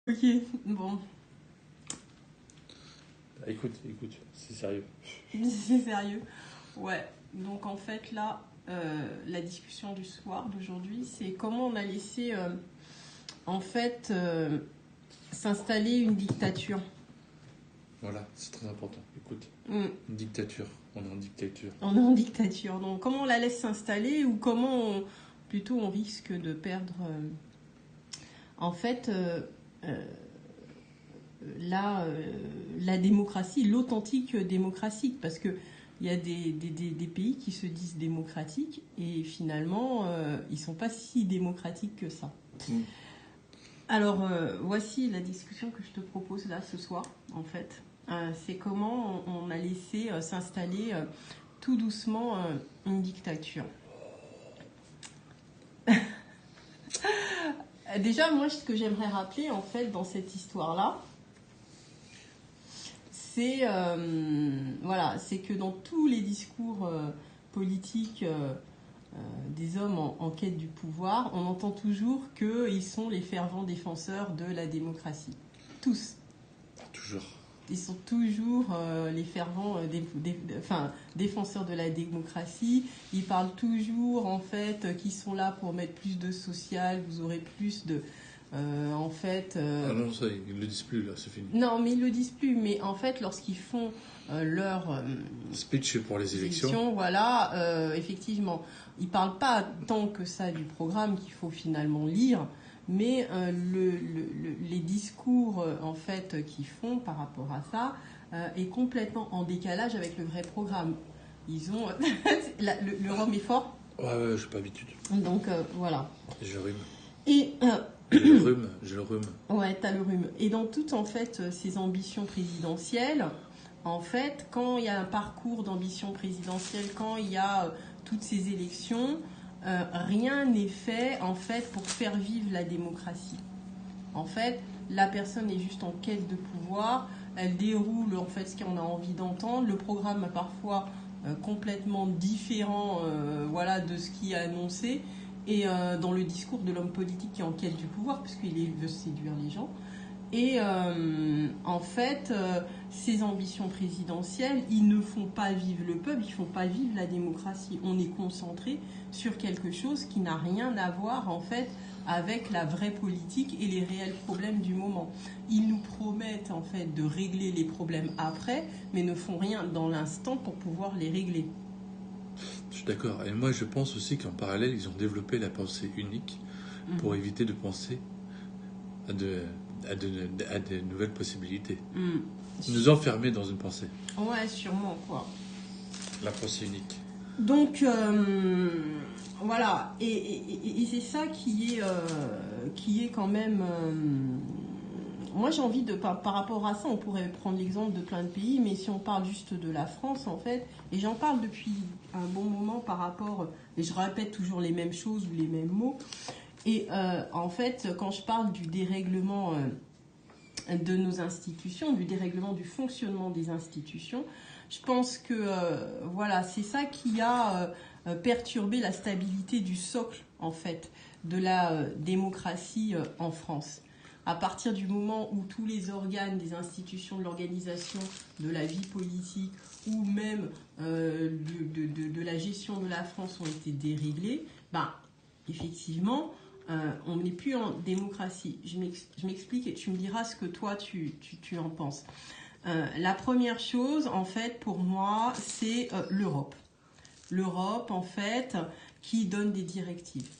Ok, bon, Écoute, c'est sérieux. c'est sérieux. Ouais, donc en fait là, la discussion du soir d'aujourd'hui, c'est comment on a laissé en fait s'installer une dictature. Voilà, c'est très important. Écoute, Mm. une dictature, on est en dictature. On est en dictature, donc comment on la laisse s'installer ou plutôt on risque de perdre en fait la démocratie, l'authentique démocratie, parce que il y a des pays qui se disent démocratiques et finalement ils sont pas si démocratiques que ça. Mm. Alors voici la discussion que je te propose là ce soir en fait. C'est comment on a laissé s'installer tout doucement une dictature. Déjà moi ce que j'aimerais rappeler en fait dans cette histoire là, c'est voilà, c'est que dans tous les discours politiques des hommes en quête du pouvoir, on entend toujours qu'ils sont les fervents défenseurs de la démocratie. Tous. Toujours. Ils sont toujours les fervents défenseurs de la démocratie. Ils parlent toujours en fait qu'ils sont là pour mettre plus de social, vous aurez plus de en fait. Ah non, ça, ils le disent plus là, c'est fini. Non, mais ils le disent plus. Mais en fait, lorsqu'ils font leur Speech pour les élections. voilà, effectivement, ils parlent pas tant que ça du programme qu'il faut finalement lire, mais les discours en fait qu'ils font par rapport à ça est complètement en décalage avec le vrai programme. Ils ont le rhum est fort. Ouais, j'ai pas l'habitude. Donc voilà. Je rhume. Et J'ai le rhume. ouais, t'as le rhume. Et dans toutes en fait ces ambitions présidentielles, en fait, quand il y a un parcours d'ambition présidentielle, quand il y a toutes ces élections, rien n'est fait en fait pour faire vivre la démocratie. En fait, la personne est juste en quête de pouvoir, elle déroule en fait ce qu'on a envie d'entendre. Le programme est parfois complètement différent voilà, de ce qui est annoncé. Et dans le discours de l'homme politique qui est en quête du pouvoir, puisqu'il veut séduire les gens. Et en fait, ces ambitions présidentielles, ils ne font pas vivre le peuple, ils ne font pas vivre la démocratie. On est concentré sur quelque chose qui n'a rien à voir en fait avec la vraie politique et les réels problèmes du moment. Ils nous promettent en fait de régler les problèmes après, mais ne font rien dans l'instant pour pouvoir les régler. Je suis d'accord. Et moi, je pense aussi qu'en parallèle, ils ont développé la pensée unique pour éviter de penser à de nouvelles possibilités. Nous enfermer dans une pensée. Ouais, sûrement, quoi. La pensée unique. Donc, voilà. Et c'est ça qui est quand même... moi, j'ai envie de... Par rapport à ça, on pourrait prendre l'exemple de plein de pays, mais si on parle juste de la France, en fait, et j'en parle depuis un bon moment par rapport... Et je répète toujours les mêmes choses ou les mêmes mots. Et en fait, quand je parle du dérèglement de nos institutions, du dérèglement du fonctionnement des institutions, je pense que voilà, c'est ça qui a perturbé la stabilité du socle en fait de la démocratie en France. À partir du moment où tous les organes des institutions de l'organisation de la vie politique ou même de la gestion de la France ont été déréglés, ben, effectivement, on n'est plus en démocratie. Je m'explique et tu me diras ce que toi tu en penses. La première chose, en fait, pour moi, c'est l'Europe. L'Europe, en fait, qui donne des directives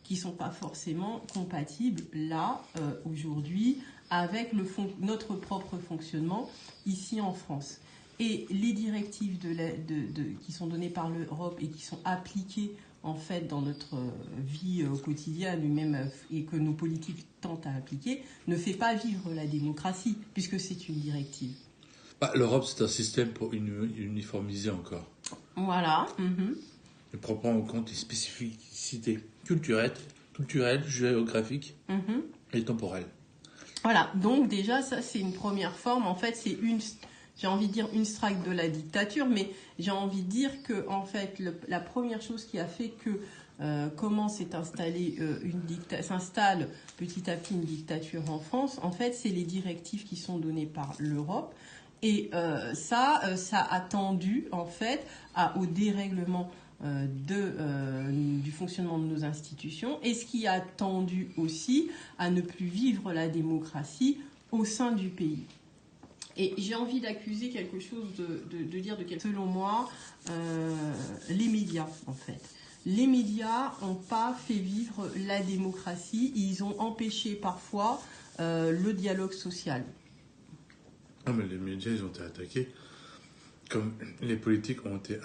qui ne sont pas forcément compatibles, là, aujourd'hui, avec notre propre fonctionnement ici en France. Et les directives qui sont données par l'Europe et qui sont appliquées en fait dans notre vie quotidienne et que nos politiques tentent à appliquer, ne fait pas vivre la démocratie, puisque c'est une directive. Bah, l'Europe, c'est un système pour uniformiser encore. Voilà. Ne prend pas en compte les spécificités culturelles, géographiques et temporelles. Voilà, donc déjà, ça c'est une première forme. En fait, c'est j'ai envie de dire une strike de la dictature, mais j'ai envie de dire que en fait, la première chose qui a fait que comment s'installe petit à petit une dictature en France, en fait, c'est les directives qui sont données par l'Europe. Et ça a tendu, en fait, au dérèglement du fonctionnement de nos institutions, et ce qui a tendu aussi à ne plus vivre la démocratie au sein du pays. Et j'ai envie d'accuser quelque chose, de dire selon moi, les médias, en fait. Les médias n'ont pas fait vivre la démocratie, ils ont empêché parfois le dialogue social. Non, mais les médias, ils ont été attaqués, comme les politiques ont été,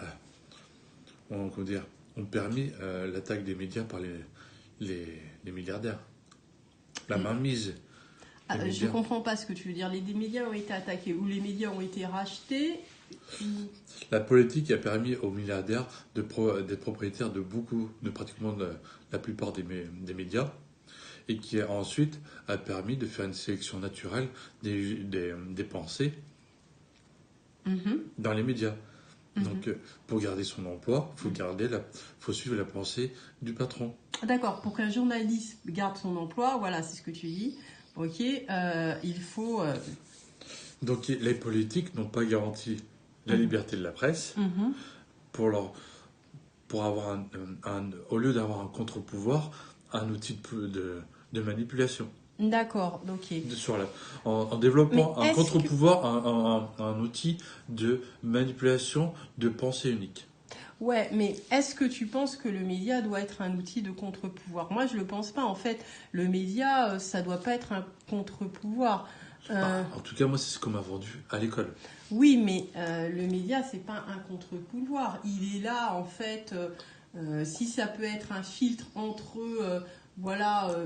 ont permis l'attaque des médias par les milliardaires. La mainmise. Je ne comprends pas ce que tu veux dire. Les médias ont été attaqués ou les médias ont été rachetés. La politique a permis aux milliardaires d'être propriétaires de pratiquement la plupart des médias, et qui ensuite a permis de faire une sélection naturelle des pensées dans les médias. Donc, pour garder son emploi, faut suivre la pensée du patron. D'accord. Pour qu'un journaliste garde son emploi, voilà, c'est ce que tu dis. Ok, il faut. Donc, les politiques n'ont pas garanti la liberté de la presse pour avoir au lieu d'avoir un contre-pouvoir, un outil de manipulation. D'accord, ok. En développant un contre-pouvoir, un outil de manipulation de pensée unique. Ouais, mais est-ce que tu penses que le média doit être un outil de contre-pouvoir ? Moi, je le pense pas. En fait, le média, ça doit pas être un contre-pouvoir. En tout cas, moi, c'est ce qu'on m'a vendu à l'école. Oui, mais le média, c'est pas un contre-pouvoir. Il est là, en fait, si ça peut être un filtre entre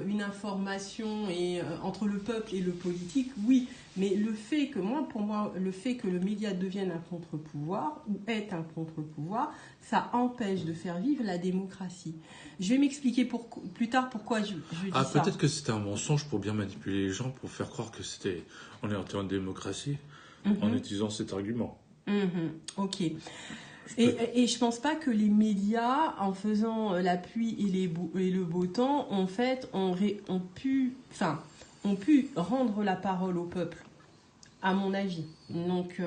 une information et entre le peuple et le politique, oui. Mais pour moi, le fait que le média devienne un contre-pouvoir ou est un contre-pouvoir, ça empêche de faire vivre la démocratie. Je vais m'expliquer plus tard pourquoi je dis ça. Peut-être que c'était un mensonge pour bien manipuler les gens, pour faire croire que on est en démocratie en utilisant cet argument. Ok. Et je pense pas que les médias, en faisant la pluie et le beau temps, en fait, ont pu rendre la parole au peuple, à mon avis. Donc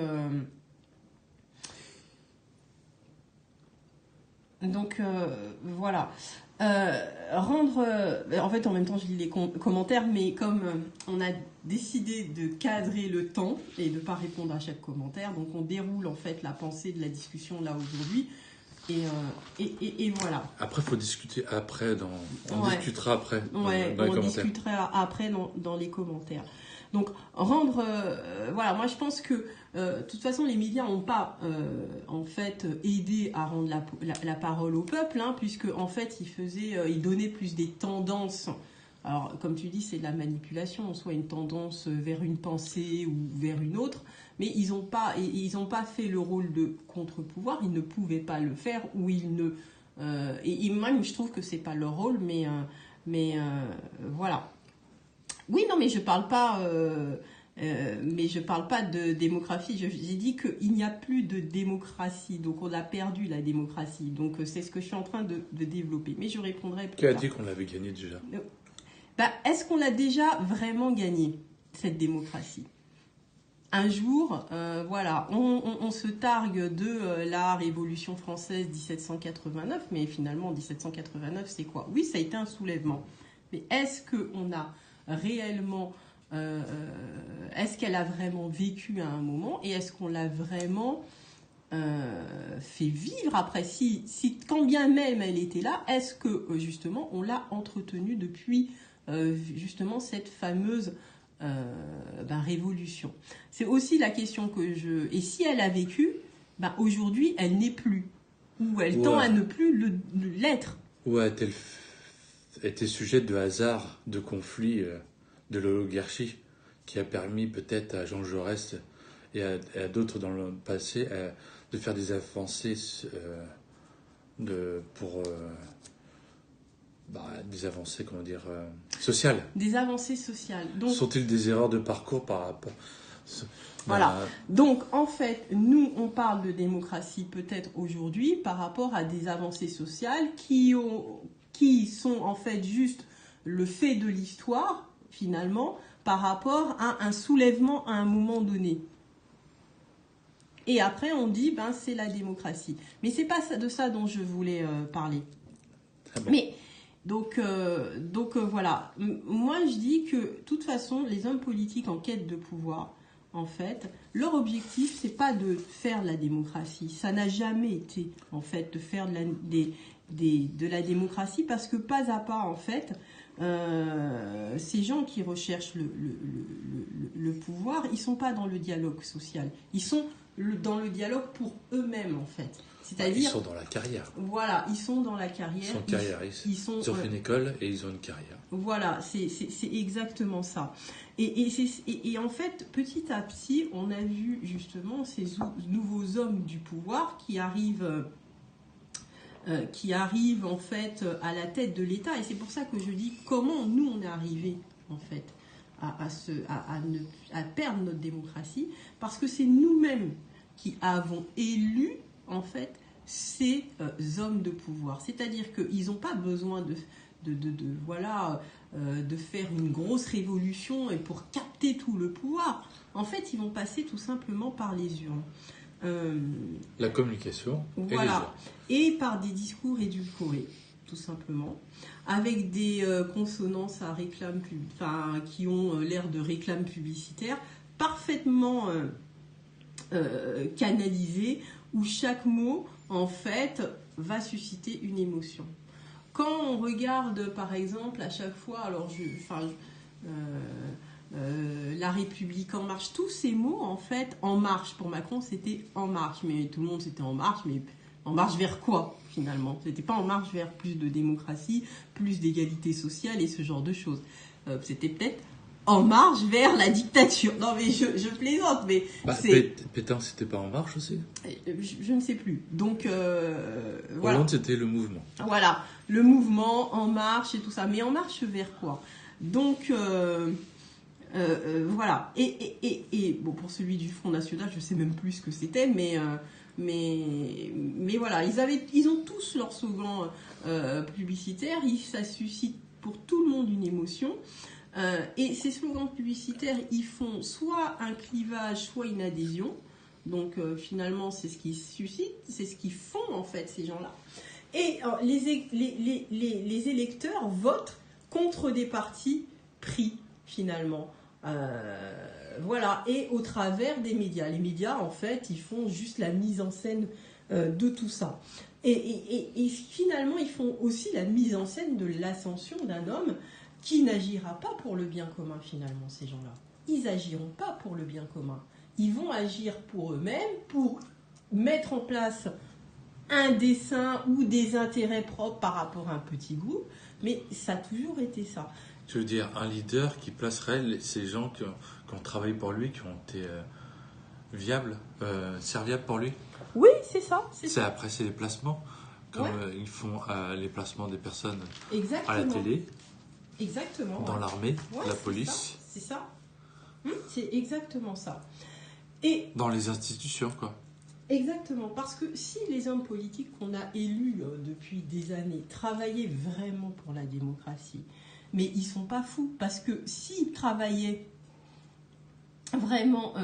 voilà. En fait, en même temps, je lis les commentaires, mais comme on a décidé de cadrer le temps et de ne pas répondre à chaque commentaire, donc on déroule en fait la pensée de la discussion là aujourd'hui. Et voilà. Après, il faut discuter après. On discutera après dans les on commentaires. Discutera après dans les commentaires. Donc, voilà, moi je pense que de toute façon, les médias n'ont pas en fait aidé à rendre la parole au peuple, puisque en fait ils donnaient plus des tendances. Alors, comme tu dis, c'est de la manipulation, soit une tendance vers une pensée ou vers une autre, mais ils n'ont pas fait le rôle de contre-pouvoir, ils ne pouvaient pas le faire, ou ils ne. Et même, je trouve que c'est pas leur rôle, mais voilà. Oui, non, mais je parle pas. Mais je parle pas de démocratie. J'ai dit qu'il n'y a plus de démocratie, donc on a perdu la démocratie. Donc c'est ce que je suis en train de développer. Mais je répondrai plus Qui a tard. dit qu'on l'avait gagné déjà ? Est-ce qu'on l'a déjà vraiment gagné, cette démocratie ? Un jour, on se targue de la Révolution française 1789, mais finalement 1789 c'est quoi ? Oui, ça a été un soulèvement. Mais est-ce qu'on a réellement... est-ce qu'elle a vraiment vécu à un moment et est-ce qu'on l'a vraiment fait vivre après si quand bien même elle était là, est-ce que justement on l'a entretenue depuis justement cette fameuse révolution. C'est aussi la question et si elle a vécu, aujourd'hui elle n'est plus ou elle tend à ne plus l'être. Ou a-t-elle été sujette de hasard, de conflits, de l'oligarchie, qui a permis peut-être à Jean Jaurès et à d'autres dans le passé de faire des avancées des avancées, sociales. Des avancées sociales. Donc, sont-ils des erreurs de parcours par rapport Voilà. Donc, en fait, nous, on parle de démocratie peut-être aujourd'hui par rapport à des avancées sociales qui sont en fait juste le fait de l'histoire, finalement, par rapport à un soulèvement à un moment donné. Et après, on dit, c'est la démocratie. Mais c'est pas de ça dont je voulais parler. Ah bon. Mais donc voilà. Moi, je dis que, de toute façon, les hommes politiques en quête de pouvoir, en fait, leur objectif, c'est pas de faire la démocratie. Ça n'a jamais été, en fait, de faire de la démocratie, parce que pas à pas, en fait, ces gens qui recherchent le pouvoir, ils sont pas dans le dialogue social. Ils sont dans le dialogue pour eux-mêmes, en fait. C'est-à-dire, ils sont dans la carrière. Voilà, ils sont dans la carrière. Ils sont carriéristes. Ils ont fait une école et ils ont une carrière. Voilà, c'est exactement ça. Et en fait, petit à petit, on a vu justement ces nouveaux hommes du pouvoir qui arrivent en fait à la tête de l'État. Et c'est pour ça que je dis comment nous on est arrivé en fait à perdre notre démocratie, parce que c'est nous-mêmes qui avons élu en fait ces hommes de pouvoir. C'est-à-dire qu'ils n'ont pas besoin de faire une grosse révolution et pour capter tout le pouvoir. En fait, ils vont passer tout simplement par les urnes. La communication voilà. Et les urnes. Et par des discours édulcorés, tout simplement, avec des consonances à réclame qui ont l'air de réclame publicitaire, parfaitement canalisées, où chaque mot, en fait, va susciter une émotion. Quand on regarde, par exemple, à chaque fois, La République en marche, tous ces mots, en fait, en marche, pour Macron, c'était en marche, mais tout le monde c'était en marche, mais en marche vers quoi, finalement? C'était pas en marche vers plus de démocratie, plus d'égalité sociale et ce genre de choses. C'était peut-être en marche vers la dictature. Non, mais je plaisante, mais Pétain, c'était pas en marche aussi? Je ne sais plus. Donc, voilà. Hollande, c'était le mouvement. Voilà, le mouvement, en marche et tout ça. Mais en marche vers quoi? Donc, voilà. Et bon, pour celui du Front National, je sais même plus ce que c'était, mais voilà. Ils ont tous leur slogan publicitaire. Ça suscite pour tout le monde une émotion. Et ces slogans publicitaires, ils font soit un clivage, soit une adhésion. Donc finalement, c'est ce qui suscite, c'est ce qu'ils font en fait ces gens-là. Et les électeurs votent contre des partis pris finalement. Voilà, et au travers des médias. Les médias, en fait, ils font juste la mise en scène de tout ça. Et finalement, ils font aussi la mise en scène de l'ascension d'un homme qui n'agira pas pour le bien commun, finalement, ces gens-là. Ils n'agiront pas pour le bien commun. Ils vont agir pour eux-mêmes, pour mettre en place un dessein ou des intérêts propres par rapport à un petit groupe, mais ça a toujours été ça. Tu veux dire un leader qui placerait ces gens qui ont travaillé pour lui, qui ont été viables, serviables pour lui? Oui, c'est ça. Après, c'est les placements, comme ils font les placements des personnes Exactement. À la télé. Exactement. Dans l'armée, la police. C'est ça. C'est exactement ça. Et dans les institutions, quoi. Exactement, parce que si les hommes politiques qu'on a élus depuis des années travaillaient vraiment pour la démocratie, mais ils sont pas fous, parce que s'ils travaillaient vraiment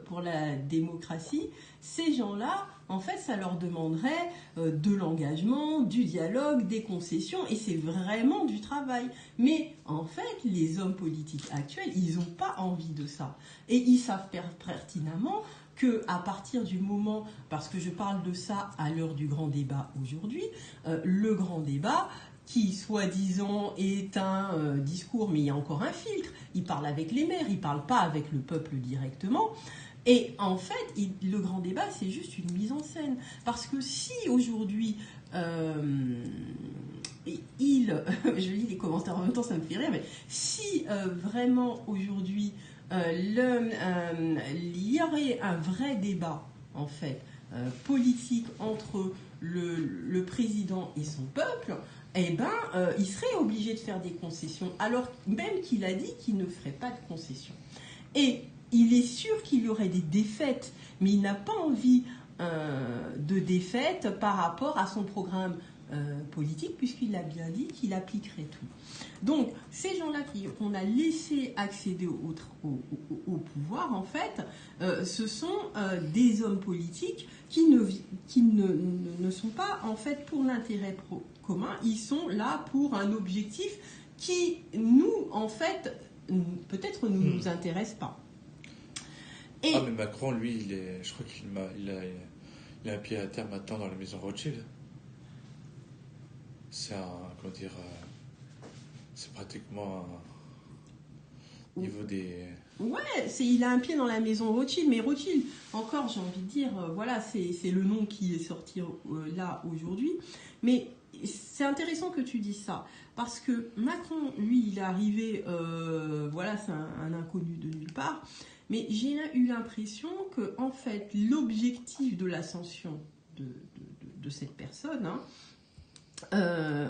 pour la démocratie, ces gens-là, en fait, ça leur demanderait de l'engagement, du dialogue, des concessions, et c'est vraiment du travail. Mais en fait, les hommes politiques actuels, ils n'ont pas envie de ça. Et ils savent pertinemment qu'à partir du moment, parce que je parle de ça à l'heure du grand débat aujourd'hui, le grand débat, qui soi-disant est un discours, mais il y a encore un filtre. Il parle avec les maires, il ne parle pas avec le peuple directement. Et en fait, le grand débat, c'est juste une mise en scène. Parce que si aujourd'hui, je lis les commentaires en même temps, ça me fait rire, mais si vraiment aujourd'hui, il y aurait un vrai débat, en fait, politique entre le président et son peuple, eh ben, il serait obligé de faire des concessions, alors même qu'il a dit qu'il ne ferait pas de concessions. Et il est sûr qu'il y aurait des défaites, mais il n'a pas envie de défaites par rapport à son programme politique, puisqu'il a bien dit qu'il appliquerait tout. Donc, ces gens-là qu'on a laissé accéder au pouvoir, en fait, ce sont des hommes politiques qui ne sont pas, en fait, pour l'intérêt commun. Ils sont là pour un objectif qui, nous, en fait, peut-être ne nous intéresse pas. Et... Ah, mais Macron, lui, je crois qu'il a un pied à terre maintenant dans la maison Rothschild. C'est c'est pratiquement au niveau des... Ouais, il a un pied dans la maison Rothschild, mais Rothschild, encore, j'ai envie de dire, voilà, c'est le nom qui est sorti là aujourd'hui. Mais c'est intéressant que tu dises ça, parce que Macron, lui, il est arrivé, voilà, c'est un inconnu de nulle part, mais j'ai eu l'impression que, en fait, l'objectif de l'ascension de cette personne, hein,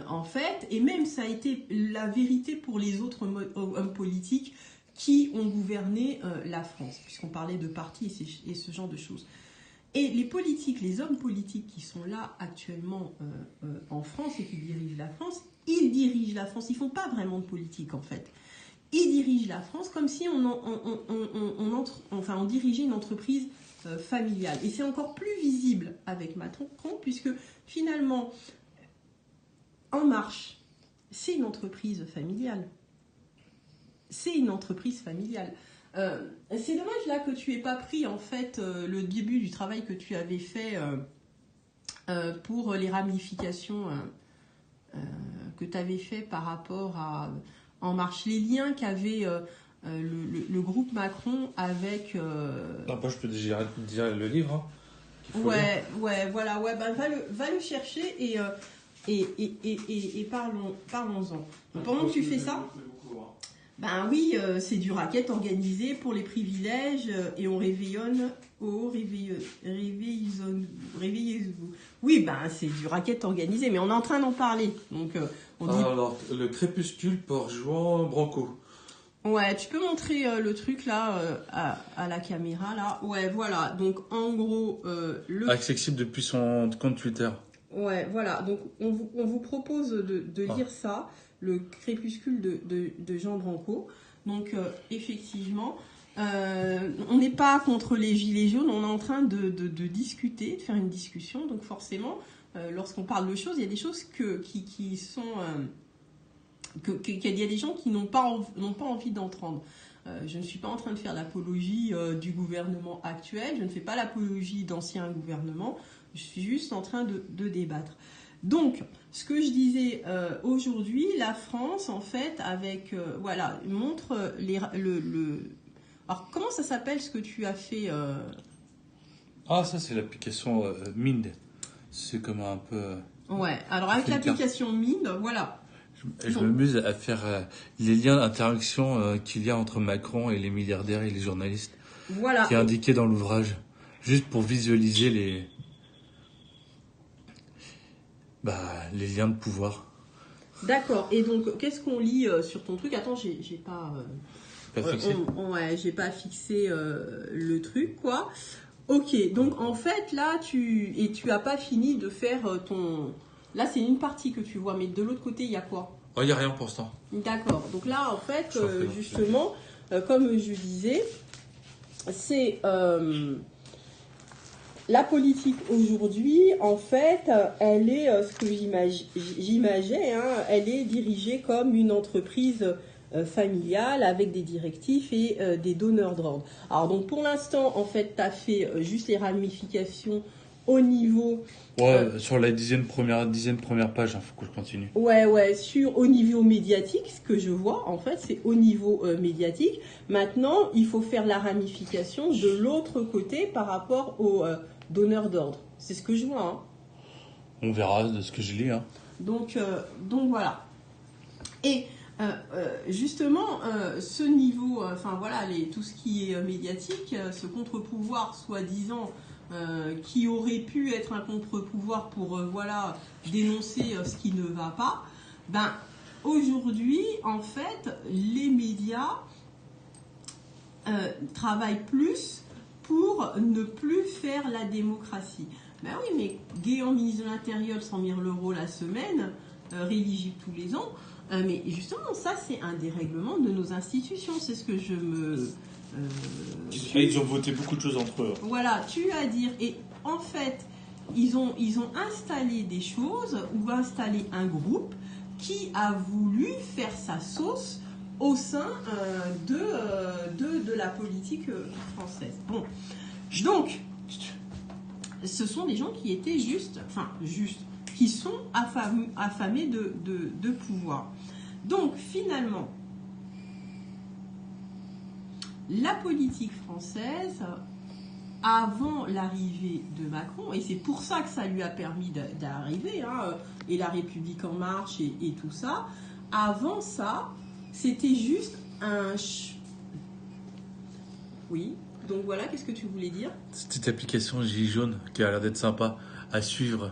en fait, et même ça a été la vérité pour les autres hommes politiques qui ont gouverné la France, puisqu'on parlait de partis et ce genre de choses. Et les politiques, les hommes politiques qui sont là actuellement en France et qui dirigent la France, ils dirigent la France, ils ne font pas vraiment de politique en fait. Ils dirigent la France comme si on dirigeait une entreprise familiale. Et c'est encore plus visible avec Macron, puisque finalement... En Marche, c'est une entreprise familiale. C'est une entreprise familiale. C'est dommage là que tu aies pas pris en fait le début du travail que tu avais fait pour les ramifications que tu avais fait par rapport à En Marche, les liens qu'avait le groupe Macron avec. Non, moi je peux déjà dire le livre. Hein, qu'il faut lire. Voilà, ben, va le chercher et parlons-en. Pendant que tu fais ça, ben oui, c'est du racket organisé pour les privilèges et on réveillez-vous. Oui, ben c'est du racket organisé, mais on est en train d'en parler. Donc, alors, le crépuscule par Jean Branco. Ouais, tu peux montrer le truc là à la caméra là. Ouais, voilà. Donc en gros, accessible depuis son compte Twitter. Ouais, voilà. Donc, on vous propose de lire ça, le crépuscule de Jean Branco. Donc, effectivement, on n'est pas contre les gilets jaunes, on est en train de discuter, de faire une discussion. Donc, forcément, lorsqu'on parle de choses, il y a des choses qui sont... qu'il y a des gens qui n'ont pas envie d'entendre. Je ne suis pas en train de faire l'apologie du gouvernement actuel, je ne fais pas l'apologie d'anciens gouvernements. Je suis juste en train de débattre. Donc, ce que je disais aujourd'hui, la France, en fait, avec voilà, montre Alors, comment ça s'appelle ce que tu as fait Ah, ça c'est l'application Mind. C'est comme un peu. Ouais. Alors avec l'application Mind, voilà. Je m'amuse à faire les liens d'interaction qu'il y a entre Macron et les milliardaires et les journalistes. Voilà. Qui est indiqué dans l'ouvrage, juste pour visualiser les liens de pouvoir. D'accord. Et donc, qu'est-ce qu'on lit sur ton truc? Attends, j'ai pas... fixé. J'ai pas fixé le truc, quoi. Ok, donc en fait, là, tu as pas fini de faire ton... Là, c'est une partie que tu vois, mais de l'autre côté, il y a quoi? Oh, il n'y a rien pour l'instant. D'accord. Donc là, en fait, justement, comme je disais, c'est... la politique aujourd'hui, en fait, elle est, ce que j'imaginais, hein, elle est dirigée comme une entreprise familiale avec des directifs et des donneurs d'ordre. Alors donc pour l'instant, en fait, tu as fait juste les ramifications au niveau... sur la dizaine première page, il faut que je continue. Ouais, au niveau médiatique, ce que je vois, en fait, c'est au niveau médiatique. Maintenant, il faut faire la ramification de l'autre côté par rapport aux donneurs d'ordre. C'est ce que je vois. Hein. On verra de ce que je lis. Hein. Donc voilà. Et justement, ce niveau, tout ce qui est médiatique, ce contre-pouvoir soi-disant qui aurait pu être un contre-pouvoir pour dénoncer ce qui ne va pas, aujourd'hui, en fait, les médias travaille plus pour ne plus faire la démocratie. Ben oui, mais Guéant, ministre de l'Intérieur, 100 000 € la semaine, rééligible tous les ans. Mais justement, ça, c'est un dérèglement de nos institutions. C'est ce que je me... Ils ont voté beaucoup de choses entre eux. Voilà, tu as à dire. Et en fait, ils ont installé des choses ou installé un groupe qui a voulu faire sa sauce au sein de la politique française. Bon, donc, ce sont des gens qui étaient qui sont affamés de pouvoir. Donc, finalement, la politique française, avant l'arrivée de Macron, et c'est pour ça que ça lui a permis d'arriver, et la République en marche et tout ça, avant ça, c'était juste un... Oui, donc voilà, qu'est-ce que tu voulais dire? Cette application Gilets jaunes qui a l'air d'être sympa à suivre.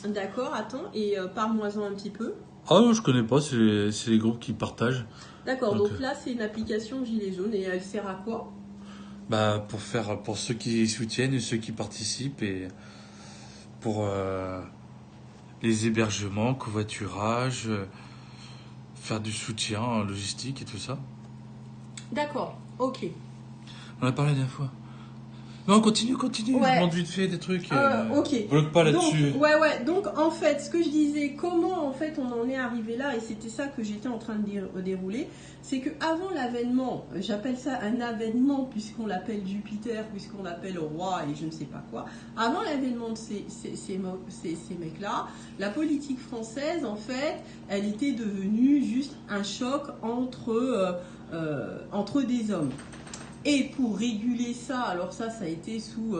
D'accord, attends, et parle-moi-en un petit peu. Ah non, je connais pas, c'est les groupes qui partagent. D'accord, donc là c'est une application Gilets jaunes et elle sert à quoi? Bah pour ceux qui soutiennent et ceux qui participent et pour les hébergements, covoiturage, faire du soutien logistique et tout ça. D'accord, ok. On a parlé la dernière fois. Non, continue. Ouais. Je demande vite fait des trucs. Ok. Bloque pas là-dessus. Ouais. Donc, en fait, ce que je disais, comment, en fait, on en est arrivé là, et c'était ça que j'étais en train de dérouler, c'est qu'avant l'avènement, j'appelle ça un avènement, puisqu'on l'appelle Jupiter, puisqu'on l'appelle roi, et je ne sais pas quoi, avant l'avènement de ces mecs-là, la politique française, en fait, elle était devenue juste un choc entre des hommes. Et pour réguler ça, alors ça a été sous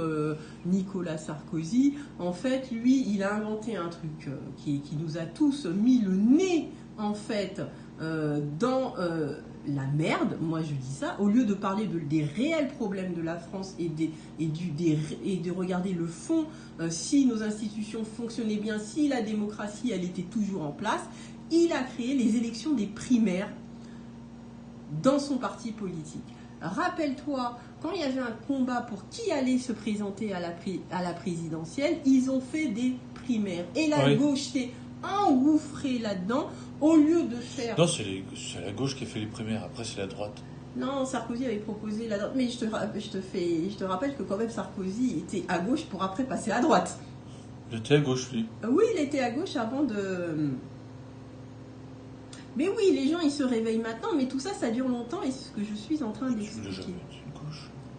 Nicolas Sarkozy, en fait, lui, il a inventé un truc qui nous a tous mis le nez, en fait, dans la merde, moi je dis ça, au lieu de parler des réels problèmes de la France et de regarder le fond, si nos institutions fonctionnaient bien, si la démocratie, elle était toujours en place, il a créé les élections des primaires dans son parti politique. Rappelle-toi, quand il y avait un combat pour qui allait se présenter à la présidentielle, ils ont fait des primaires. Et la gauche s'est engouffrée là-dedans, au lieu de faire... Non, c'est la gauche qui a fait les primaires, après c'est la droite. Non, Sarkozy avait proposé la droite. Mais je te rappelle que quand même Sarkozy était à gauche pour après passer à droite. Il était à gauche, lui. Oui, il était à gauche avant de... Mais oui, les gens, ils se réveillent maintenant, mais tout ça, ça dure longtemps, et c'est ce que je suis en train d'expliquer.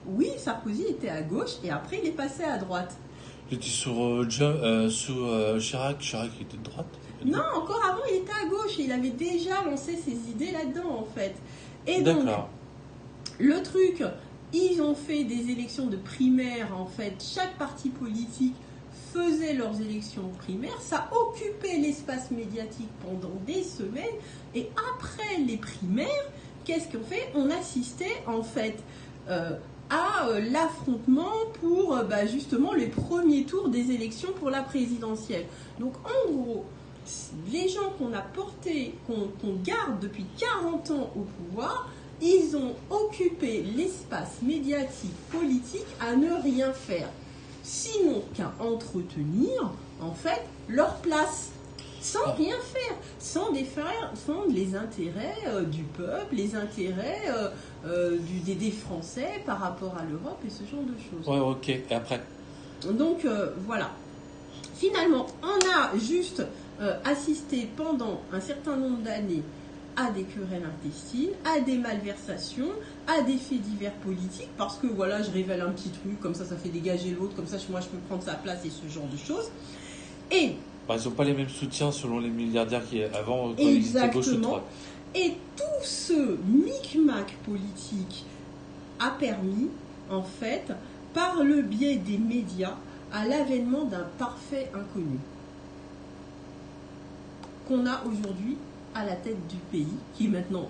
Oui, Sarkozy était à gauche, et après, il est passé à droite. Il était sous Chirac. Chirac, il était de droite? Non, encore avant, il était à gauche, et il avait déjà lancé ses idées là-dedans, en fait. Et donc, le truc, ils ont fait des élections de primaires, en fait. Chaque parti politique faisaient leurs élections primaires, ça occupait l'espace médiatique pendant des semaines, et après les primaires, qu'est-ce qu'on fait? On assistait en fait à l'affrontement pour justement les premiers tours des élections pour la présidentielle. Donc en gros, les gens qu'on a portés, qu'on garde depuis 40 ans au pouvoir, ils ont occupé l'espace médiatique politique à ne rien faire. Sinon qu'à entretenir, en fait, leur place, sans rien faire, sans les intérêts du peuple, les intérêts des Français par rapport à l'Europe et ce genre de choses. Ouais, ok, et après? Donc, voilà. Finalement, on a juste assisté pendant un certain nombre d'années à des querelles intestines, à des malversations, à des faits divers politiques, parce que voilà, je révèle un petit truc, comme ça fait dégager l'autre, comme ça moi je peux prendre sa place et ce genre de choses. Et ils n'ont pas les mêmes soutiens selon les milliardaires qui avant, quand exactement. Ils étaient gauche ou droite. Et tout ce micmac politique a permis, en fait, par le biais des médias, à l'avènement d'un parfait inconnu qu'on a aujourd'hui à la tête du pays, qui est maintenant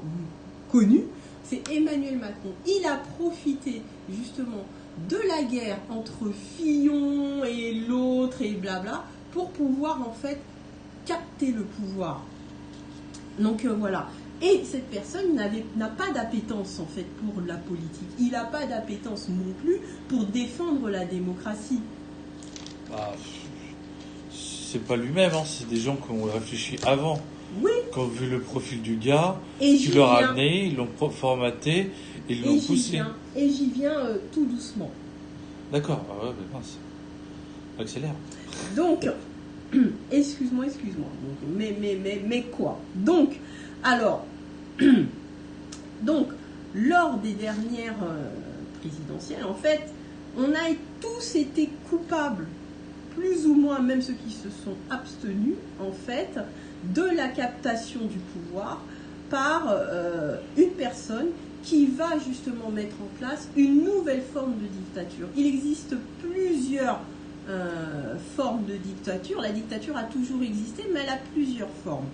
connu, c'est Emmanuel Macron. Il a profité justement de la guerre entre Fillon et l'autre et blabla pour pouvoir en fait capter le pouvoir. Donc voilà. Et cette personne n'a pas d'appétence en fait pour la politique. Il n'a pas d'appétence non plus pour défendre la démocratie. Bah, c'est pas lui-même, hein. C'est des gens qui ont réfléchi avant. Oui. Qui ont vu le profil du gars, qui l'ont ramené, ils l'ont formaté, ils l'ont poussé. Et j'y viens tout doucement. D'accord, ah ouais, mais mince. Accélère. Donc, excuse-moi. Mais quoi? Donc, alors, donc, lors des dernières présidentielles, en fait, on a tous été coupables, plus ou moins, même ceux qui se sont abstenus, en fait, de la captation du pouvoir par une personne qui va justement mettre en place une nouvelle forme de dictature. Il existe plusieurs formes de dictature. La dictature a toujours existé, mais elle a plusieurs formes.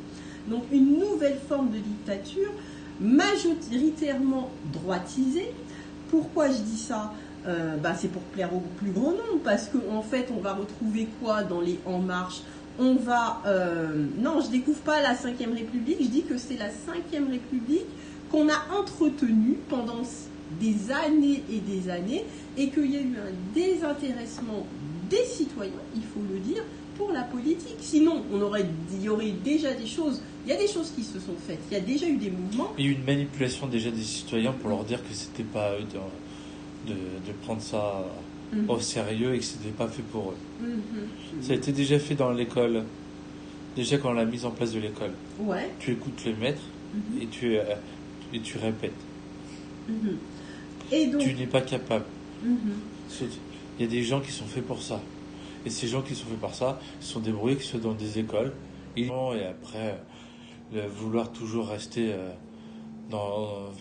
Donc une nouvelle forme de dictature majoritairement droitisée. Pourquoi je dis ça? C'est pour plaire au plus grand nombre, parce qu'en fait on va retrouver quoi dans les En Marche? On va... non, je découvre pas la 5e République, je dis que c'est la 5e République qu'on a entretenue pendant des années et qu'il y a eu un désintéressement des citoyens, il faut le dire, pour la politique. Sinon, il y aurait déjà des choses, il y a des choses qui se sont faites, il y a déjà eu des mouvements. Il y a eu une manipulation déjà des citoyens pour leur dire que c'était pas à eux de prendre ça au sérieux et que c'était pas fait pour eux. Ça a été déjà fait dans l'école, déjà quand on l'a mise en place de l'école. Ouais. Tu écoutes le maître et tu répètes. Et donc, tu n'es pas capable. Il y a des gens qui sont faits pour ça. Et ces gens qui sont faits pour ça sont débrouillés, qui sont dans des écoles. Et après, vouloir toujours rester dans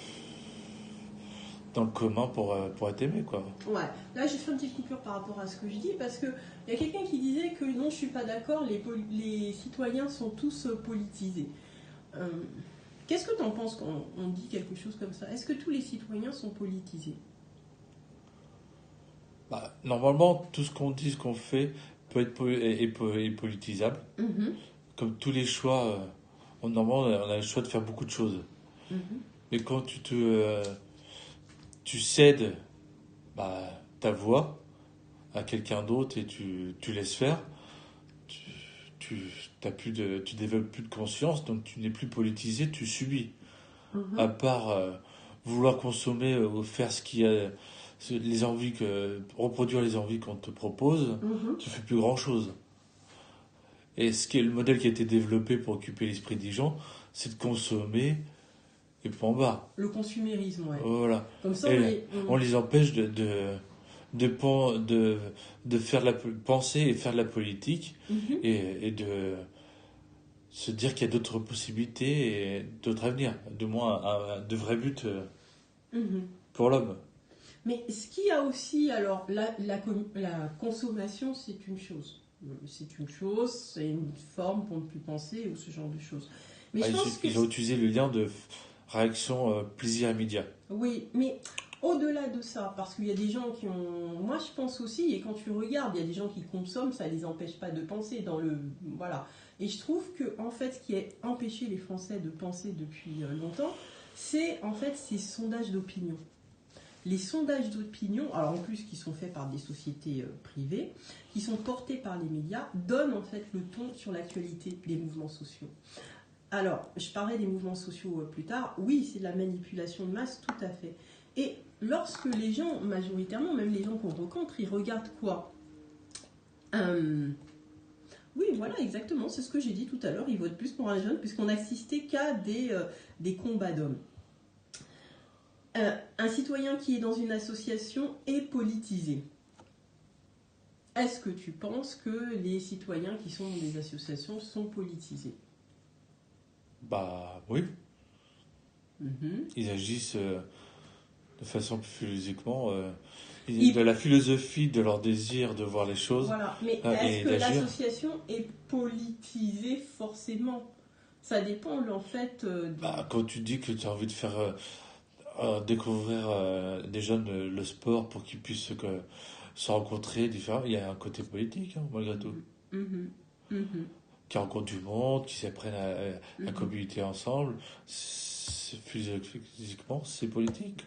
le commun pour être aimé, quoi. Ouais, là j'ai fait une petite coupure par rapport à ce que je dis, parce qu'il y a quelqu'un qui disait que non, je suis pas d'accord, les citoyens sont tous politisés. Qu'est-ce que tu en penses quand on dit quelque chose comme ça? Est-ce que tous les citoyens sont politisés? Normalement, tout ce qu'on dit, ce qu'on fait peut être est politisable. Comme tous les choix, normalement, on a le choix de faire beaucoup de choses. Mais quand tu cèdes ta voix à quelqu'un d'autre et tu laisses faire, tu développes plus de conscience, donc tu n'es plus politisé, tu subis. À part vouloir consommer ou faire ce qu'il y a, reproduire les envies qu'on te propose, tu fais plus grand chose. Et le modèle qui a été développé pour occuper l'esprit des gens, c'est de consommer et point barre. Le consumérisme, ouais. Voilà. Comme ça, on les empêche de faire penser et faire de la politique et de se dire qu'il y a d'autres possibilités et d'autres avenirs, du moins de vrais buts pour l'homme. Mais ce qu'il y a aussi, alors la consommation, c'est une chose. C'est une forme pour ne plus penser ou ce genre de choses. Mais ils ont utilisé le lien de réaction plaisir immédiat. Oui, mais au-delà de ça, parce qu'il y a des gens qui ont... Moi, je pense aussi, et quand tu regardes, il y a des gens qui consomment, ça ne les empêche pas de penser dans le... Voilà. Et je trouve que, en fait, ce qui a empêché les Français de penser depuis longtemps, c'est, en fait, ces sondages d'opinion. Les sondages d'opinion, alors en plus qui sont faits par des sociétés privées, qui sont portés par les médias, donnent en fait le ton sur l'actualité des mouvements sociaux. Alors, je parlais des mouvements sociaux plus tard. Oui, c'est de la manipulation de masse, tout à fait. Et lorsque les gens, majoritairement, même les gens qu'on rencontre, ils regardent quoi? Oui, voilà, exactement, c'est ce que j'ai dit tout à l'heure. Ils votent plus pour un jeune, puisqu'on n'assistait qu'à des combats d'hommes. Un citoyen qui est dans une association est politisé. Est-ce que tu penses que les citoyens qui sont dans des associations sont politisés? Oui. Ils agissent de façon physiquement. De la philosophie de leur désir de voir les choses. Voilà, mais est-ce que l'association est politisée forcément? Ça dépend en fait. Quand tu dis que tu as envie de faire découvrir des jeunes le sport pour qu'ils puissent se rencontrer différemment, il y a un côté politique, malgré tout. qui rencontrent du monde, qui s'apprennent à communiquer ensemble. Physiquement, c'est politique.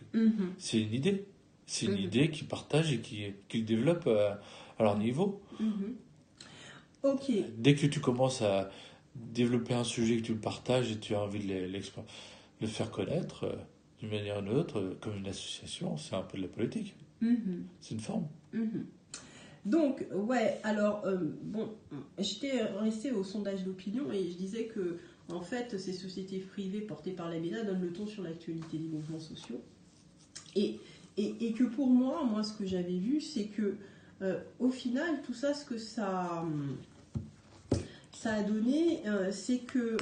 C'est une idée. C'est une idée qu'ils partagent et qu'ils développent à leur niveau. Ok. Dès que tu commences à développer un sujet, que tu le partages et tu as envie de le faire connaître d'une manière ou d'une autre, comme une association, c'est un peu de la politique. C'est une forme. Donc, ouais, alors, bon, j'étais restée au sondage d'opinion et je disais que, en fait, ces sociétés privées portées par la MENA donnent le ton sur l'actualité des mouvements sociaux. Et que pour moi, ce que j'avais vu, c'est que, au final, tout ça, ce que ça a donné, c'est que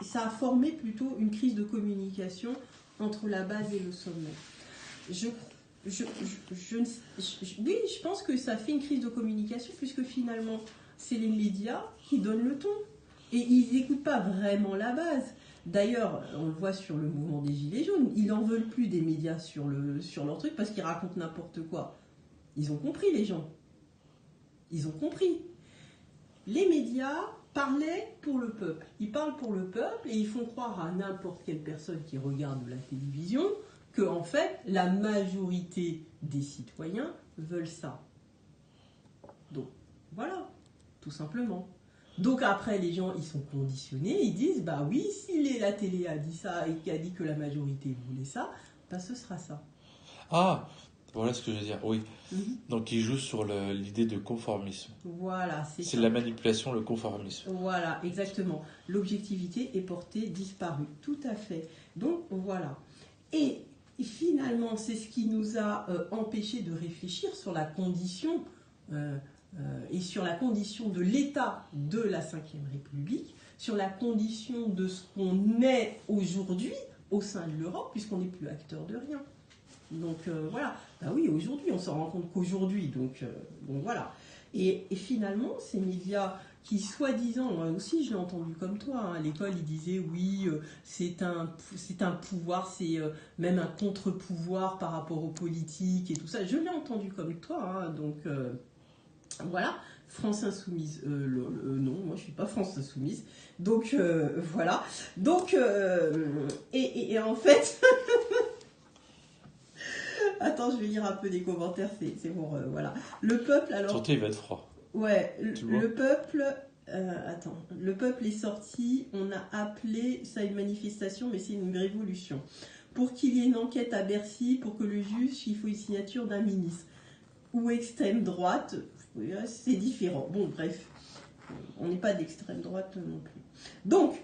ça a formé plutôt une crise de communication entre la base et le sommet. Oui, je pense que ça fait une crise de communication puisque finalement, c'est les médias qui donnent le ton. Et ils n'écoutent pas vraiment la base. D'ailleurs, on le voit sur le mouvement des Gilets jaunes, ils n'en veulent plus des médias sur leur truc parce qu'ils racontent n'importe quoi. Ils ont compris, les gens. Ils ont compris. Les médias parlaient pour le peuple. Ils parlent pour le peuple et ils font croire à n'importe quelle personne qui regarde la télévision que, en fait, la majorité des citoyens veulent ça. Donc, voilà, tout simplement. Donc après, les gens, ils sont conditionnés, ils disent, bah oui, si la télé a dit ça et a dit que la majorité voulait ça, bah ce sera ça. Ah, voilà ce que je veux dire, oui. Donc ils jouent sur l'idée de conformisme. Voilà, c'est la manipulation, le conformisme. Voilà, exactement. L'objectivité est portée disparue, tout à fait. Donc voilà. Et finalement, c'est ce qui nous a empêché de réfléchir sur la condition et sur la condition de l'état de la Ve République, sur la condition de ce qu'on est aujourd'hui au sein de l'Europe, puisqu'on n'est plus acteur de rien. Donc voilà, bah oui, aujourd'hui, on s'en rend compte qu'aujourd'hui, donc voilà. Et finalement, ces médias qui, soi-disant, moi aussi je l'ai entendu comme toi, hein, à l'école ils disaient oui, c'est un pouvoir, c'est même un contre-pouvoir par rapport aux politiques et tout ça. Je l'ai entendu comme toi, hein, donc voilà. France Insoumise, non, moi je suis pas France Insoumise, donc voilà. Donc, et en fait... Attends, je vais lire un peu des commentaires, c'est bon, voilà. Le peuple, alors... Surtout, il va être froid. Ouais, le peuple... attends, le peuple est sorti, on a appelé ça une manifestation, mais c'est une révolution. Pour qu'il y ait une enquête à Bercy, pour que le juge, il faut une signature d'un ministre. Ou extrême droite, c'est différent. Bon, bref, on n'est pas d'extrême droite non plus. Donc,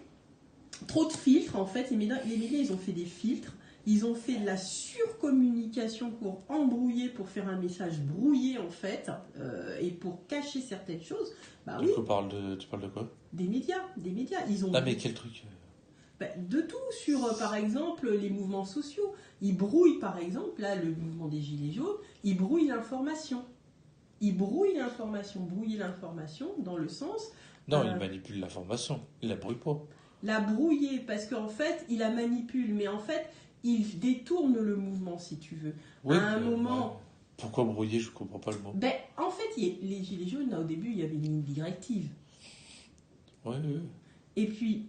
trop de filtres, en fait, les médias, ils ont fait des filtres. Ils ont fait de la surcommunication pour embrouiller, pour faire un message brouillé en fait, et pour cacher certaines choses. Bah oui. Tu parles de quoi ? Des médias. Ils ont. Ah mais quel truc ? De tout, sur par exemple les mouvements sociaux. Ils brouillent par exemple, là le mouvement des Gilets jaunes, ils brouillent l'information. Brouiller l'information dans le sens... Non, ils manipulent l'information, ils la brouillent pas. La brouiller, parce qu'en fait, ils la manipulent, mais en fait... Il détourne le mouvement, si tu veux. Oui, à un moment... Ouais. Pourquoi brouiller ? Je ne comprends pas le mot. En fait, les Gilets jaunes, là, au début, il y avait une ligne directive. Oui. Et puis...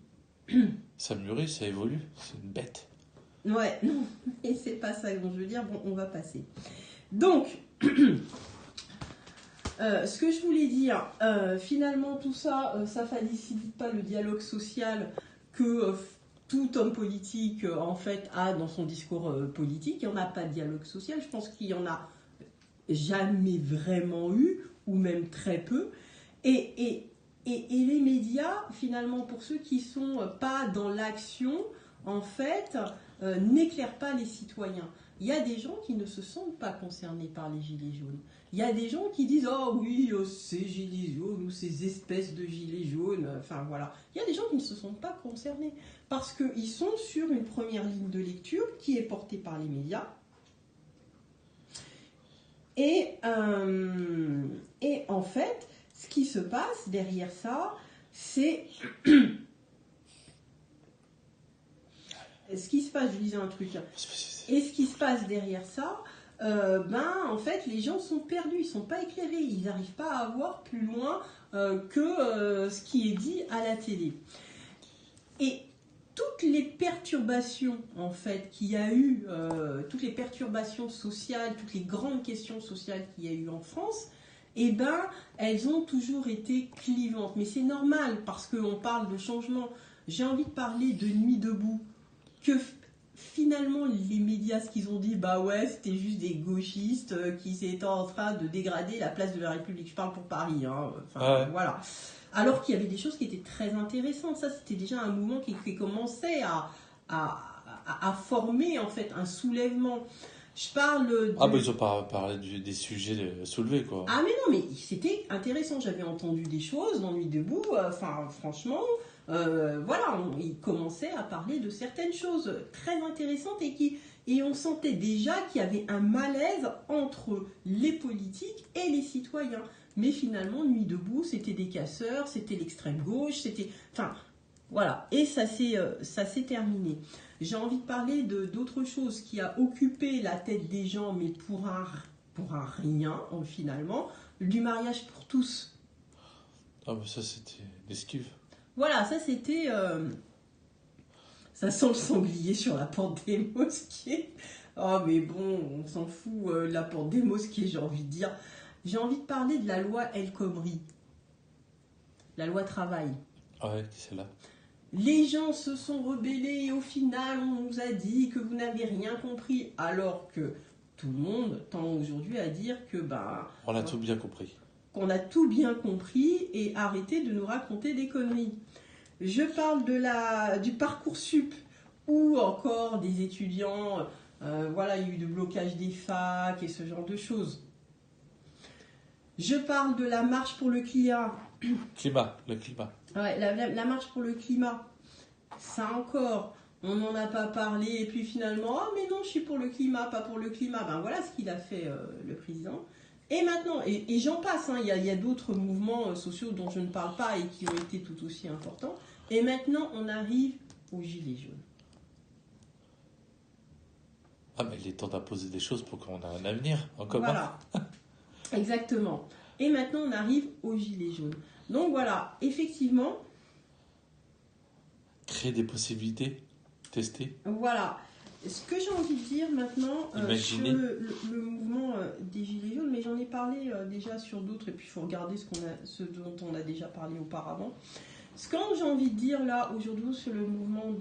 ça mûrit, ça évolue. C'est une bête. Ouais, non, mais c'est pas ça dont je veux dire. Bon, on va passer. Donc, ce que je voulais dire, finalement, tout ça, ça facilite pas le dialogue social que... tout homme politique, en fait, a dans son discours politique. Il n'y en a pas de dialogue social. Je pense qu'il n'y en a jamais vraiment eu, ou même très peu. Et les médias, finalement, pour ceux qui ne sont pas dans l'action, en fait, n'éclairent pas les citoyens. Il y a des gens qui ne se sentent pas concernés par les gilets jaunes. Il y a des gens qui disent « Oh oui, ces gilets jaunes ou ces espèces de gilets jaunes. » Enfin voilà. Il y a des gens qui ne se sentent pas concernés parce qu'ils sont sur une première ligne de lecture qui est portée par les médias. Et en fait, ce qui se passe derrière ça, c'est... ce qui se passe, je disais un truc. Et ce qui se passe derrière ça, en fait, les gens sont perdus, ils sont pas éclairés, ils n'arrivent pas à voir plus loin que ce qui est dit à la télé. Et toutes les perturbations, en fait, qu'il y a eu, toutes les perturbations sociales, toutes les grandes questions sociales qu'il y a eu en France, eh ben, elles ont toujours été clivantes. Mais c'est normal, parce qu'on parle de changement. J'ai envie de parler de Nuit debout, que finalement, les médias, ce qu'ils ont dit, bah ouais, c'était juste des gauchistes qui étaient en train de dégrader la place de la République. Je parle pour Paris, hein. Enfin, voilà. Alors qu'il y avait des choses qui étaient très intéressantes. Ça, c'était déjà un mouvement qui commençait à former, en fait, un soulèvement. Je parle de... Ah, bah ils ont parlé des sujets soulevés, quoi. Ah, mais non, mais c'était intéressant. J'avais entendu des choses dans Nuit debout. Enfin, franchement, voilà, ils commençaient à parler de certaines choses très intéressantes et on sentait déjà qu'il y avait un malaise entre les politiques et les citoyens. Mais finalement, Nuit debout, c'était des casseurs, c'était l'extrême gauche, c'était... Enfin, voilà. Et ça s'est terminé. J'ai envie de parler d'autre chose qui a occupé la tête des gens, mais pour un rien, finalement, du mariage pour tous. Ah, mais ça, c'était l'esquive. Voilà, ça, c'était... ça sent le sanglier sur la porte des mosquées. Oh, mais bon, on s'en fout, la porte des mosquées, j'ai envie de dire. J'ai envie de parler de la loi El Khomri. La loi travail. Ah ouais, c'est là. Les gens se sont rebellés et au final, on nous a dit que vous n'avez rien compris. Alors que tout le monde tend aujourd'hui à dire que... on a tout bien compris. Qu'on a tout bien compris et arrêté de nous raconter des conneries. Je parle du Parcoursup ou encore des étudiants... voilà, il y a eu de blocage des facs et ce genre de choses. Je parle de la marche pour le climat. Le climat. Ouais, la marche pour le climat. Ça encore, on n'en a pas parlé. Et puis finalement, ah mais non, je suis pour le climat, pas pour le climat. Ben voilà ce qu'il a fait le président. Et maintenant, et j'en passe, hein, il y a d'autres mouvements sociaux dont je ne parle pas et qui ont été tout aussi importants. Et maintenant, on arrive aux Gilets jaunes. Ah, mais il est temps d'imposer des choses pour qu'on ait un avenir en commun. Voilà, exactement. Et maintenant, on arrive aux Gilets jaunes. Donc voilà, effectivement... Créer des possibilités, tester. Voilà. Ce que j'ai envie de dire maintenant sur le mouvement des Gilets jaunes, mais j'en ai parlé déjà sur d'autres, et puis il faut regarder ce dont on a déjà parlé auparavant. Ce que j'ai envie de dire là, aujourd'hui, sur le mouvement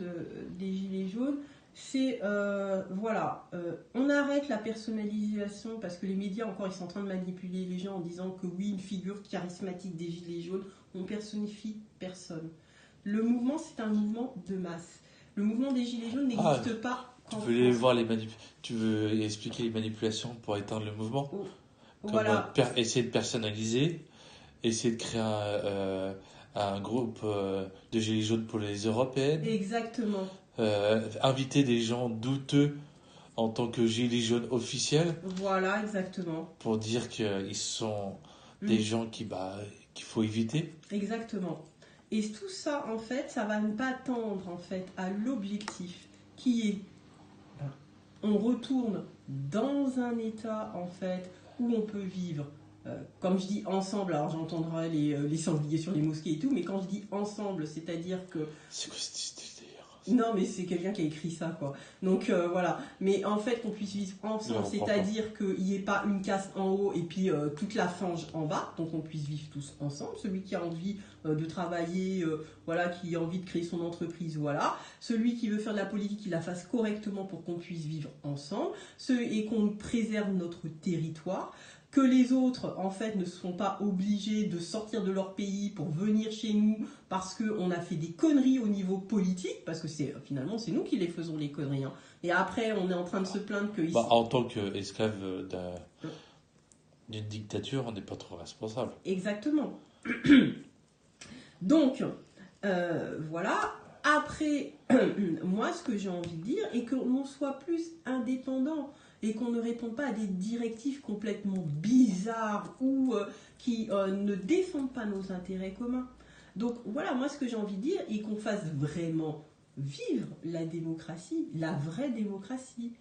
des Gilets jaunes, c'est, on arrête la personnalisation, parce que les médias, encore, ils sont en train de manipuler les gens en disant que oui, une figure charismatique des Gilets jaunes, on personnifie personne. Le mouvement, c'est un mouvement de masse. Le mouvement des Gilets jaunes n'existe pas. Tu veux expliquer les manipulations pour éteindre le mouvement? Voilà. Essayer de personnaliser, essayer de créer un groupe de Gilets jaunes pour les européennes. Exactement. Inviter des gens douteux en tant que Gilets jaunes officiels. Voilà, exactement. Pour dire qu'ils sont des gens qu'il faut éviter. Exactement. Et tout ça, en fait, ça va ne pas tendre en fait, à l'objectif qui est on retourne dans un état en fait, où on peut vivre, comme je dis ensemble, alors j'entendrai les sangliers sur les mosquées et tout, mais quand je dis ensemble, c'est-à-dire que... C'est quoi cette idée? Non, mais c'est quelqu'un qui a écrit ça, quoi. Donc voilà. Mais en fait, qu'on puisse vivre ensemble, c'est-à-dire qu'il n'y ait pas une caste en haut et puis toute la fange en bas. Donc on puisse vivre tous ensemble. Celui qui a envie de travailler, qui a envie de créer son entreprise, voilà. Celui qui veut faire de la politique, qu'il la fasse correctement pour qu'on puisse vivre ensemble. Et qu'on préserve notre territoire. Que les autres, en fait, ne sont pas obligés de sortir de leur pays pour venir chez nous parce qu'on a fait des conneries au niveau politique, parce que finalement, c'est nous qui les faisons, les conneries. Hein. Et après, on est en train de se plaindre que... En tant qu'esclave d'une dictature, on n'est pas trop responsable. Exactement. Donc, voilà. Après, moi, ce que j'ai envie de dire est qu'on soit plus indépendant et qu'on ne réponde pas à des directives complètement bizarres ou qui ne défendent pas nos intérêts communs. Donc voilà, moi ce que j'ai envie de dire est qu'on fasse vraiment vivre la démocratie, la vraie démocratie.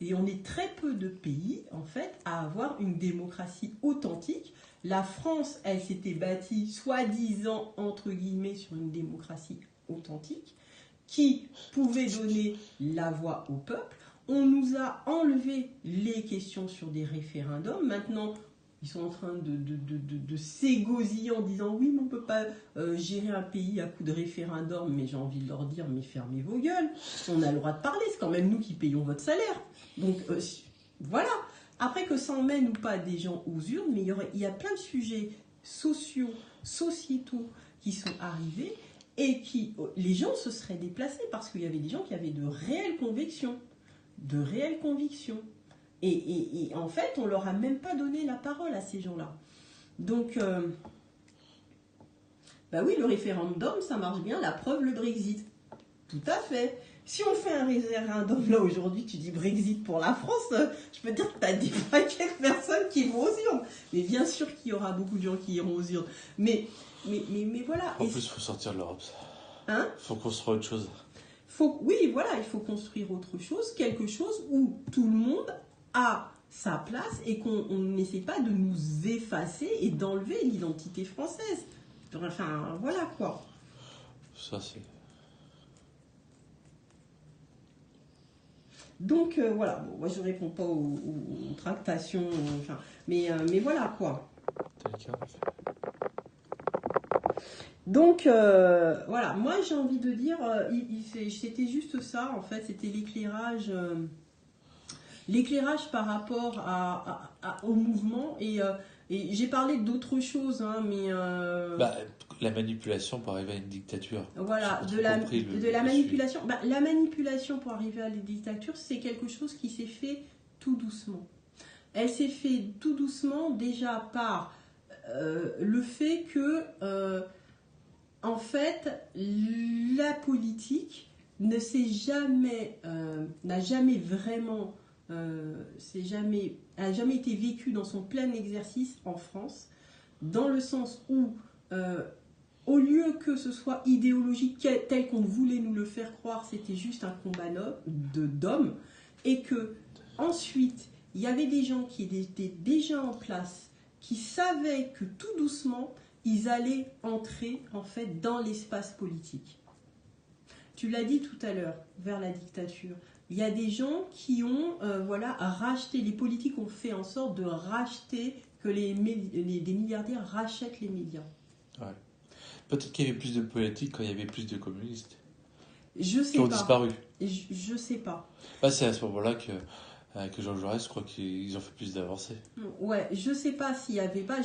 Et on est très peu de pays, en fait, à avoir une démocratie authentique. La France, elle s'était bâtie, soi-disant, entre guillemets, sur une démocratie authentique, qui pouvait donner la voix au peuple. On nous a enlevé les questions sur des référendums. Maintenant, ils sont en train de s'égosiller en disant oui, mais on ne peut pas gérer un pays à coup de référendum. Mais j'ai envie de leur dire, mais fermez vos gueules. On a le droit de parler, c'est quand même nous qui payons votre salaire. Donc voilà. Après que ça emmène ou pas des gens aux urnes, mais il y a plein de sujets sociaux, sociétaux qui sont arrivés et les gens se seraient déplacés parce qu'il y avait des gens qui avaient de réelles convictions. Et en fait, on leur a même pas donné la parole à ces gens-là. Donc, bah oui, le référendum, ça marche bien. La preuve, le Brexit. Tout à fait. Si on fait un référendum là aujourd'hui, tu dis Brexit pour la France, je peux te dire que tu as des paquets de personnes qui vont aux urnes. Mais bien sûr qu'il y aura beaucoup de gens qui iront aux urnes. Mais voilà. En plus, il faut sortir de l'Europe. Hein ? Il faut construire autre chose. Oui, voilà, il faut construire autre chose, quelque chose où tout le monde a sa place et qu'on n'essaie pas de nous effacer et d'enlever l'identité française. Enfin, voilà quoi. Ça, c'est... Donc, voilà, bon, moi je ne réponds pas aux tractations, mais voilà quoi. Donc, voilà, moi j'ai envie de dire, c'était juste ça, en fait, c'était l'éclairage par rapport au mouvement, et j'ai parlé d'autres choses, hein, mais... la manipulation pour arriver à une dictature. Voilà, de la manipulation. La manipulation pour arriver à la dictature, c'est quelque chose qui s'est fait tout doucement. Elle s'est fait tout doucement déjà par le fait que... en fait, la politique n'a jamais été vécue dans son plein exercice en France, dans le sens où, au lieu que ce soit idéologique tel qu'on voulait nous le faire croire, c'était juste un combat d'hommes, et que ensuite, il y avait des gens qui étaient déjà en place, qui savaient que tout doucement, ils allaient entrer en fait dans l'espace politique. Tu l'as dit tout à l'heure, vers la dictature. Il y a des gens qui ont racheté, les politiques ont fait en sorte de racheter, que des milliardaires rachètent les médias. Ouais. Peut-être qu'il y avait plus de politiques quand il y avait plus de communistes. Je sais qui ont pas. disparu. Je sais pas. C'est à ce moment-là que Jean Jaurès, je crois qu'ils ont fait plus d'avancées. Ouais, je sais pas s'il y avait pas,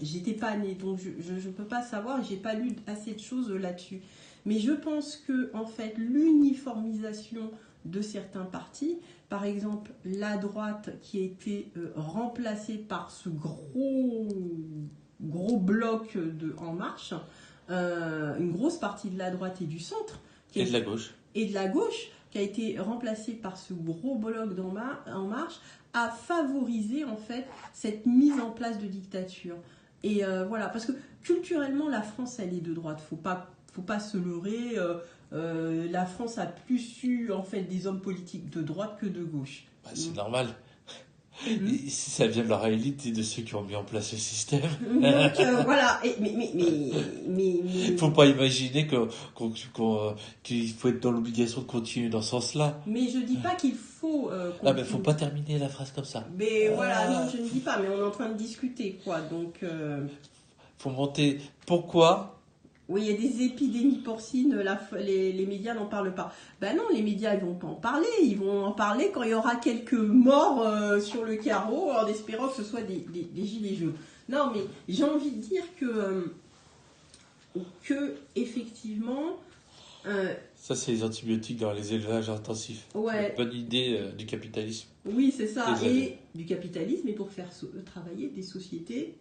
j'étais pas née, donc je peux pas savoir, j'ai pas lu assez de choses là-dessus. Mais je pense que, en fait, l'uniformisation de certains partis, par exemple la droite qui a été remplacée par ce gros bloc de En Marche, une grosse partie de la droite et du centre. Et de la gauche. Et de la gauche, qui a été remplacé par ce gros bloc d'En Marche, a favorisé en fait cette mise en place de dictature. Et voilà, parce que culturellement, la France, elle est de droite. Faut pas se leurrer. La France a plus eu en fait des hommes politiques de droite que de gauche. C'est normal. Si ça vient de leur élite et de ceux qui ont mis en place ce système. Donc voilà. Faut pas imaginer qu'il faut être dans l'obligation de continuer dans ce sens-là. Mais je dis pas qu'il faut. Mais faut pas terminer la phrase comme ça. Mais voilà, non, je ne dis pas. Mais on est en train de discuter, quoi. Donc. Faut monter. Pourquoi? Oui, il y a des épidémies porcines, les médias n'en parlent pas. Ben non, les médias, ils vont pas en parler. Ils vont en parler quand il y aura quelques morts sur le carreau, en espérant que ce soit des gilets jaunes. Non, mais j'ai envie de dire que effectivement... ça, c'est les antibiotiques dans les élevages intensifs. Ouais. C'est une bonne idée du capitalisme. Oui, c'est ça. Et du capitalisme, et pour faire travailler des sociétés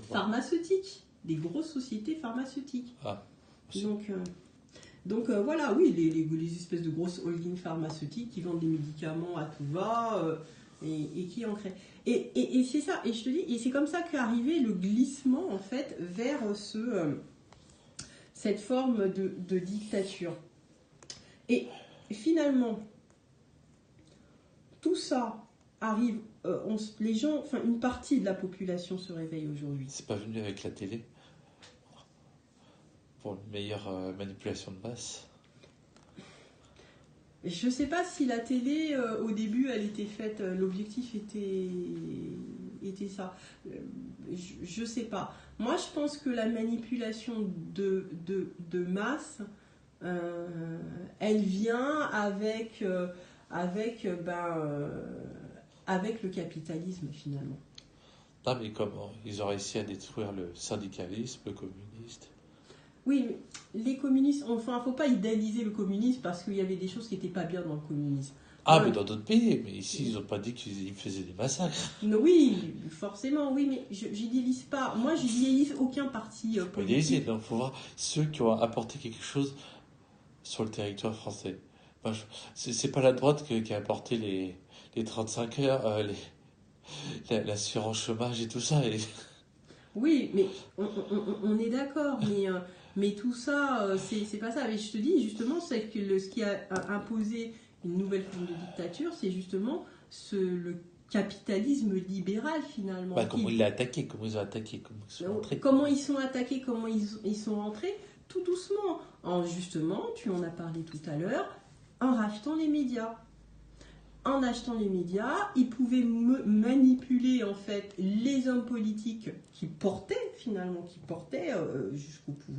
pharmaceutiques. Des grosses sociétés pharmaceutiques. Donc voilà, oui, les espèces de grosses holdings pharmaceutiques qui vendent des médicaments à tout va et qui en créent. Et c'est ça, et je te dis, et c'est comme ça qu'est arrivé le glissement en fait vers cette forme de dictature. Et finalement, tout ça arrive, les gens, enfin une partie de la population se réveille aujourd'hui. C'est pas venu avec la télé pour une meilleure manipulation de masse? Je ne sais pas si la télé, au début, elle était faite, l'objectif était ça. Je ne sais pas. Moi, je pense que la manipulation de masse, elle vient avec le capitalisme, finalement. Non, mais comment? Ils ont réussi à détruire le syndicalisme, le communiste. Oui, mais les communistes, enfin, il ne faut pas idéaliser le communisme parce qu'il y avait des choses qui n'étaient pas bien dans le communisme. Mais dans d'autres pays, mais ici, ils n'ont pas dit qu'ils faisaient des massacres. Oui, forcément, oui, mais je n'idéalise pas. Moi, je n'idéalise aucun parti politique. Il faut voir ceux qui ont apporté quelque chose sur le territoire français. C'est pas la droite qui a apporté les 35 heures, l'assurance chômage et tout ça. Oui, mais on est d'accord, mais tout ça, c'est pas ça. Mais je te dis, justement, c'est que ce qui a imposé une nouvelle forme de dictature, c'est justement le capitalisme libéral, finalement. Comment il l'a attaqué, comment ils ont attaqué, comment ils sont attaqués, comment ils sont rentrés, tout doucement. Justement, tu en as parlé tout à l'heure, en rachetant les médias. En achetant les médias, ils pouvaient manipuler en fait les hommes politiques qui portaient jusqu'au pouvoir.